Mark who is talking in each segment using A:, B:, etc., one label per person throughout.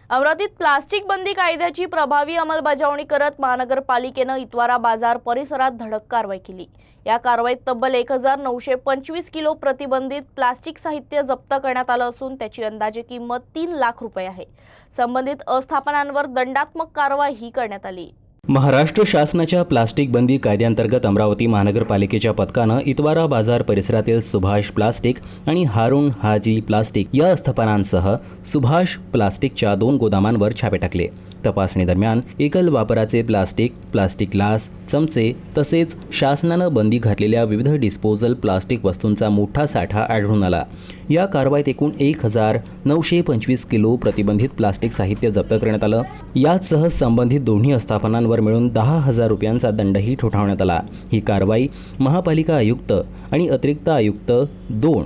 A: अमरावतीत प्लास्टिक बंदी कायद्याची प्रभावी अंमलबजावणी करत महानगरपालिकेनं इतवारा बाजार परिसरात धडक कारवाई केली। या कारवाईत तब्बल 1925 किलो प्रतिबंधित प्लास्टिक साहित्य जप्त करण्यात आलं असून त्याची अंदाजे किंमत 3 लाख रुपये आहे। संबंधित आस्थापनांवर दंडात्मक कारवाईही करण्यात आली।
B: महाराष्ट्र शासनाच्या प्लास्टिक बंदी कायद्याअंतर्गत अमरावती महानगरपालिकेच्या पथकानं इतवारा बाजार परिसरातील सुभाष प्लास्टिक आणि हारून हाजी प्लास्टिक या आस्थापनांसह सुभाष प्लास्टिकच्या 2 गोदामांवर छापे टाकले। तपासणी दरम्यान एकल वापराचे प्लास्टिक ग्लास, चमचे तसेच शासनानं बंदी घातलेल्या विविध डिस्पोजल प्लास्टिक वस्तूंचा मोठा साठा आढळून आला। या कारवाईत एकूण 1925 किलो प्रतिबंधित प्लास्टिक साहित्य जप्त करण्यात आलं। यासह संबंधित दोन्ही आस्थापनांवर मिळून 10,000 रुपयांचा दंडही ठोठावण्यात आला। ही कारवाई महापालिका आयुक्त आणि अतिरिक्त आयुक्त 2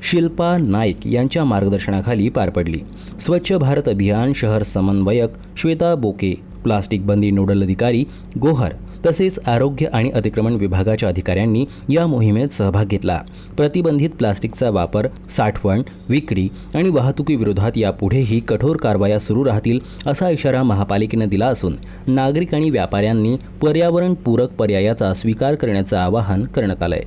B: शिल्पा नाईक यांच्या मार्गदर्शनाखाली पार पडली। स्वच्छ भारत अभियान शहर समन्वयक श्वेता बोके, प्लास्टिक बंदी नोडल अधिकारी गोहर तसेच आरोग्य आणि अतिक्रमण विभागाच्या अधिकाऱ्यांनी या मोहिमेत सहभाग घेतला। प्रतिबंधित प्लास्टिकचा वापर, साठवण, विक्री आणि वाहतुकीविरोधात यापुढेही कठोर कारवाया सुरू राहतील असा इशारा महापालिकेने दिला असून नागरिक आणि व्यापाऱ्यांनी पर्यावरणपूरक पर्यायाचा स्वीकार करण्याचं आवाहन करण्यात आलंय।